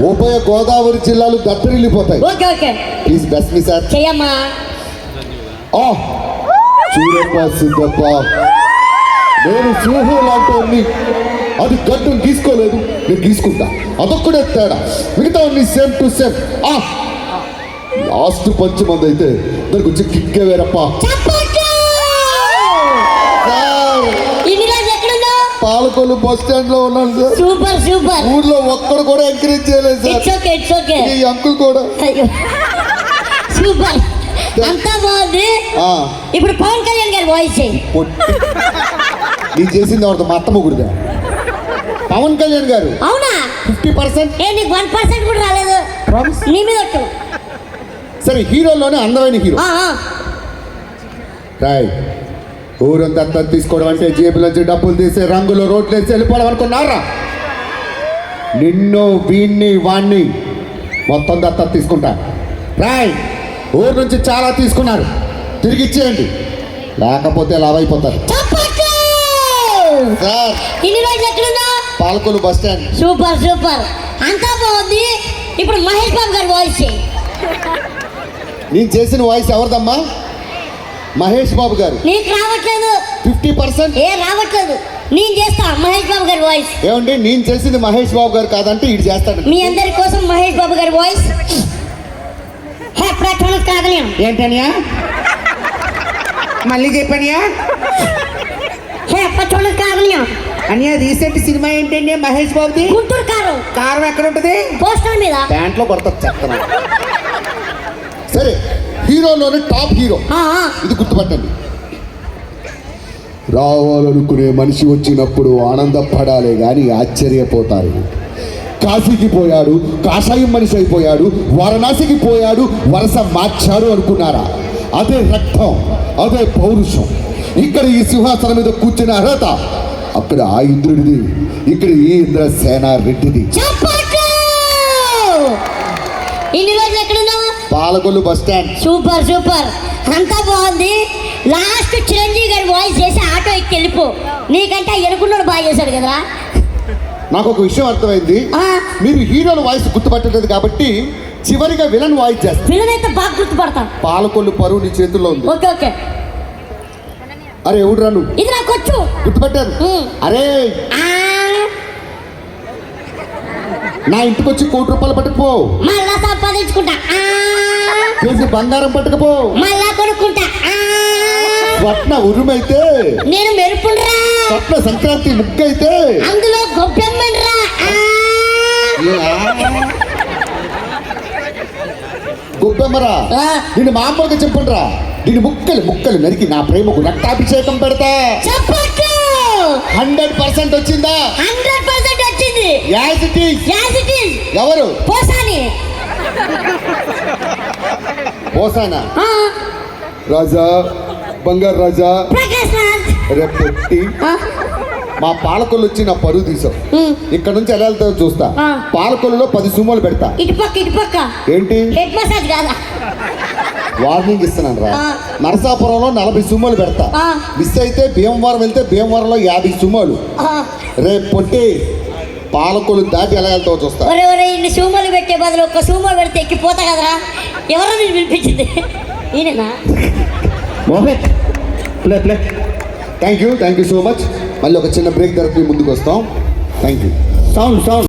ఉభయ గోదావరి జిల్లాలు దత్తరిల్లిపోతాయి. ఓకే ఓకే ప్లీజ్ బెస్ట్ మీ సార్. చెయ్యమ్మా. చూడప్ప సిద్ధప్ప, నేను సింహం లాంటి అది గడ్డం గీసుకోలేదు, నేను గీసుకుంటా. అదొక్కడే తేడా, మిగతా same to same. Last punch మంది అయితే దానికి వచ్చి కిక్కే వేరప్ప. పాలకొల్లు బస్ స్టాండ్ లో ఉన్నాను సార్. Super super. ఊర్లో ఒక్కడు కూడా ఎంకరేజ్ చేయలేదు sir. It's okay it's okay. ఈ అంకుల్ కూడా సూపర్. అంతా బాగుంది. ఇప్పుడు పవన్ కళ్యాణ్ గారి వాయిస్ నేను చేసింది ఎవరితో? మా అత్తమ్మ గురిదా. పవన్ కళ్యాణ్ గారు. అవునా? 50%. నీకు 1% కూడా రాలేదు. నీ మీద ఒట్టు. సరే, హీరోలోనే అందమైన హీరో. రాయ్, ఊరంతా దత్తత తీసుకోవడం అంటే జేబులోంచి డబ్బులు తీసి రంగులో రోడ్లు వేసి వెళ్ళిపోవడం అనుకున్నారా? నిన్ను, వీణ్ణి, వాణ్ణి మొత్తం దత్తత తీసుకుంటా. రాయ్, ఊరు నుంచి చాలా తీసుకున్నారు, తిరిగి ఇచ్చేయండి, లేకపోతే లాభైపోతారు. Palakollu bus stand. Super super. అంతా బాగుంది. ఇప్పుడు మహేష్ బాబు గారి వాయిస్. నేను చేసిన వాయిస్ ఎవరిదమ్మా? మహేష్ బాబు గారు. నీకు రావట్లేదు. 50%. రావట్లేదు. నేను చేస్తా మహేష్ బాబు గారి వాయిస్. ఏమండి, నేను చేసింది మహేష్ బాబు గారు కాదంటే ఇటు చేస్తాడు. మీ అందరి కోసం మహేష్ బాబు గారి వాయిస్. కాదనియా? ఏంటనియా? మళ్ళీ చెప్పనియా? కాదనియా అనియా, రీసెంట్ సినిమా ఏంటండి మహేష్ బాబుది? గుంటూరు కారం. కారం ఎక్కడ ఉంటుంది? పోస్టర్ మీద. ప్యాంట్లో కొడతారు చెప్తాను. సరే, హీరోలోనే టాప్ హీరో. ఇది గుర్తుపట్టండి. రావాలనుకునే మనిషి వచ్చినప్పుడు ఆనందపడాలే కానీ ఆశ్చర్యపోతారు. కాశీకి పోయాడు, కాషాయం మనిషి అయిపోయాడు, వారణాసికి పోయాడు, వరస మార్చాడు అనుకున్నారా? అదే రక్తం, అదే పౌరుషం. ఇక్కడ ఈ సింహాసనం మీద కూర్చునే అర్హత అక్కడ ఆ ఇంద్రుడిది, ఇక్కడ ఈ ఇంద్రసేన రెడ్డిది. Palakollu bus stand. Super super. అంతా బాగుంది. లాస్ట్ చిరంజీవి గారి వాయిస్ చేసి ఆటో ఎక్కి వెళ్ళిపో. నీకంటే ఎనుకున్నాడు బాగా చేశాడు కదరా. నాకు ఒక విషయం అర్థమైంది. మీరు హీరోల వాయిస్ గుర్తుపట్టలేదు కాబట్టి చివరిగా విలన్ వాయిస్ చేస్తారు. విలన్ అయితే బాగా గుర్తుపడతా. పాలకొల్లు పరువు నీ చేతుల్లో ఉంది. Okay okay. అరే ఎవడు రాను? ఇది నాకు వచ్చు. గుర్తుపట్టాను. అరే, నా ఇంటికి వచ్చి ₹1,00,00,000 పట్టుకుపో. మళ్ళా సంపాదించుకుంటా. బంగారం పట్టుకుపో. మళ్ళా కొనుక్కుంటా. స్వప్న ఉరుమైతే నేను మెరుపుండ్రా. స్వప్న సంక్రాంతి ముగ్గైతే అందులో గొబ్బెమ్మన్రా. గొబ్బెమ్మరా? నిన్ను మామూలుగా చెప్పండిరా. నిన్ను ముక్కలు ముక్కలు నరికి నా ప్రేమకు రక్తాభిషేకం పెడతా. 100% వచ్చిందా? 100% వచ్చింది. As it is. ఎవరు? పోసాని. పోసానా? రాజా, బంగారు రాజా. రేపు మా పాలకొల్లు వచ్చి నా పరువు తీసావు. ఇక్కడ నుంచి ఎలా వెళ్తావు చూస్తా. పాలకొల్లులో 10 సుమోలు పెడతా. ఇటుపక్క ఏంటి? హెడ్ మసాజ్ కాదా? వార్నింగ్ ఇస్తున్నాను రా. నరసాపురంలో 40 సుమోలు పెడతా. మిస్ అయితే భీమవరం వెళ్తే భీమవరంలో 50 సుమోలు. రేపు పొట్టి పాలకొల్లు దాటి ఎలా వెళ్తావు చూస్తా. ఇన్ని సుమోలు పెట్టే బదులు ఒక్క సుమో పెడితే ఎక్కిపోతా కదరా. ఎవరో నేను పిలిపించింది ఈయననా? Mohit, play. Thank you so much. మళ్ళీ ఒక చిన్న బ్రేక్ తర్వాత ముందుకు వస్తాం. Thank you. సౌండ్